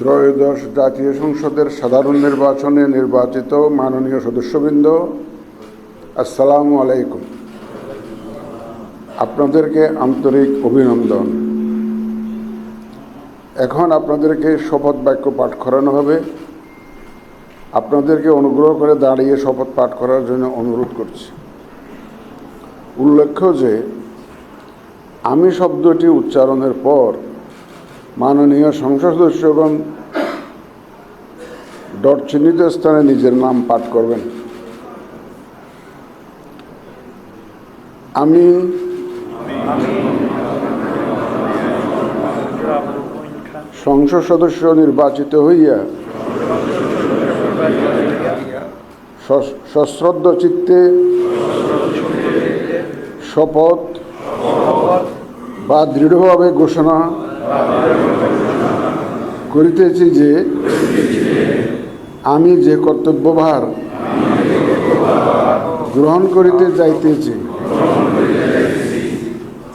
ত্রয়োদশ জাতীয় সংসদের সাধারণ নির্বাচনে নির্বাচিত মাননীয় সদস্যবৃন্দ, আসসালামু আলাইকুম। আপনাদেরকে আন্তরিক অভিনন্দন। এখন আপনাদেরকে শপথ বাক্য পাঠ করানো হবে। আপনাদেরকে অনুগ্রহ করে দাঁড়িয়ে শপথ পাঠ করার জন্য অনুরোধ করছি। উল্লেখ্য যে আমি শব্দটি উচ্চারণের পর মাননীয় সংসদ সদস্যগণ ডট চিহ্নিত স্থানে নিজের নাম পাঠ করবেন। আমি সংসদ সদস্য নির্বাচিত হইয়া সশ্রদ্ধ চিত্তে শপথ বা দৃঢ়ভাবে ঘোষণা করিতেছি যে আমি যে কর্তব্যভার গ্রহণ করিতে যাইতেছি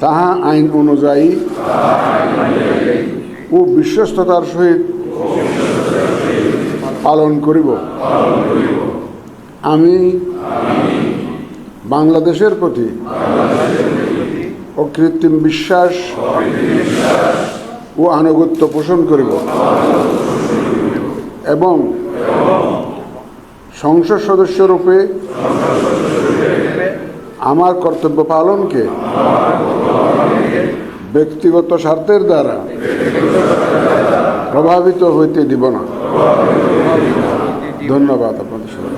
তাহা আইন অনুযায়ী ও বিশ্বস্ততার সহিত পালন করিব। আমি বাংলাদেশের প্রতি অকৃত্রিম বিশ্বাস ও আনুগত্য পোষণ করিব এবং সংসদ সদস্যরূপে আমার কর্তব্য পালনকে ব্যক্তিগত স্বার্থের দ্বারা প্রভাবিত হইতে দিব না। ধন্যবাদ আপনাদের সবাই।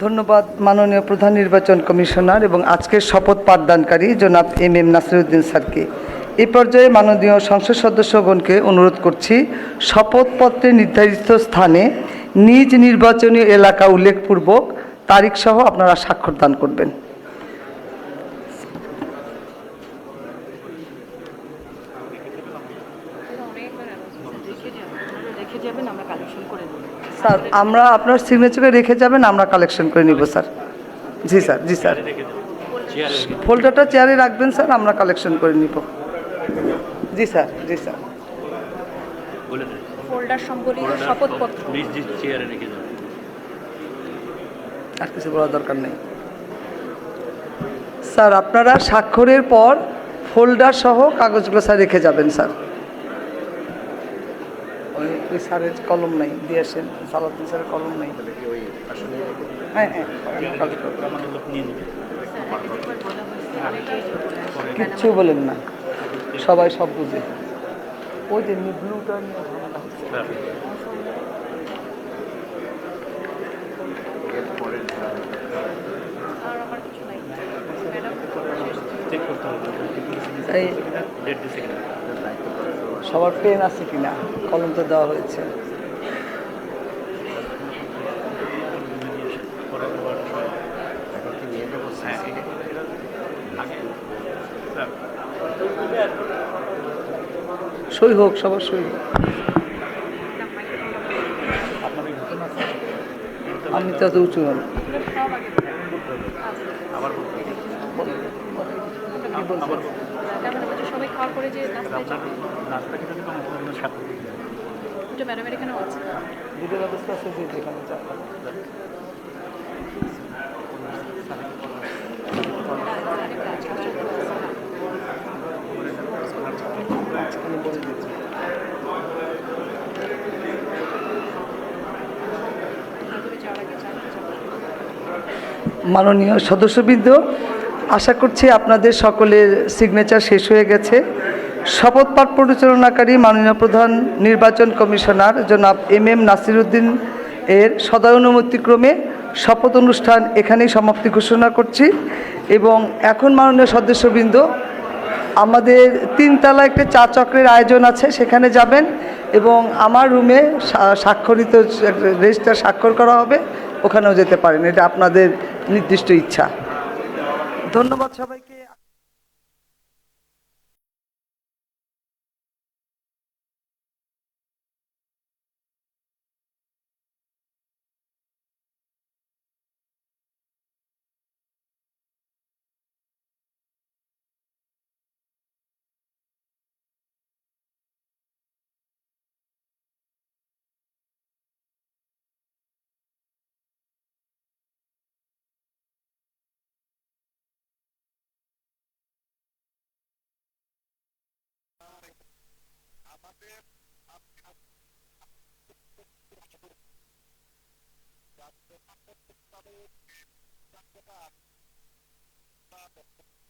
ধন্যবাদ মাননীয় প্রধান নির্বাচন কমিশনার এবং আজকের শপথ পাঠদানকারী জনাব এম নাসিরউদ্দিন স্যারকে। এই পর্যায়ে মাননীয় সংসদ সদস্যগণকে অনুরোধ করছি শপথপত্রে নির্ধারিত স্থানে নিজ নির্বাচনী এলাকা উল্লেখপূর্বক তারিখসহ আপনারা স্বাক্ষর দান করবেন। স্যার আমরা আপনার সিগনেচারে রেখে যাবেন, আমরা কালেকশন করে নিব স্যার। জি স্যার, জি স্যার, ফোল্ডারটা চেয়ারে রাখবেন স্যার, আমরা কালেকশন করে নিব। জি স্যার, জি স্যার। ফোল্ডার সম্বলিত শপথপত্র চেয়ারে রেখে যাবেন, আর কিছু বলার দরকার নেই স্যার। আপনারা স্বাক্ষরের পর ফোল্ডার সহ কাগজগুলো স্যার রেখে যাবেন স্যার। ওই স্যারের কলম নাই, দিয়ে আসেন। সালাউদ্দিন স্যারের কলম নাই। হ্যাঁ হ্যাঁ, কিচ্ছু বলেন না, সবাই সব বুঝে। ওই যে ব্লুটা নিয়ে ঝামেলা হচ্ছে। সবার পেন আছে কিনা? কলম তো দেওয়া হয়েছে। সই হোক, সবার সই হোক। আমি তো এত উঁচু হল। সবাই খাওয়ার পরে যে ম্যাডামের এখানেও আছে, দুটো ব্যবস্থা আছে যেখানে মাননীয় সদস্যবৃন্দ, আশা করছি আপনাদের সকলের সিগনেচার শেষ হয়ে গেছে। শপথ পাঠ পরিচালনাকারী মাননীয় প্রধান নির্বাচন কমিশনার জনাব এম নাসিরউদ্দিন এর সদয় শপথ অনুষ্ঠান এখানেই সমাপ্তি ঘোষণা করছি। এবং এখন মাননীয় সদস্যবৃন্দ, আমাদের 3 তলা একটা চা চক্রের আয়োজন আছে, সেখানে যাবেন এবং আমার রুমে স্বাক্ষরিত রেজিস্টার স্বাক্ষর করা হবে, ওখানেও যেতে পারেন। এটা আপনাদের নির্দিষ্ট ইচ্ছা। ধন্যবাদ সবাইকে।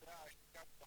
রাজ্য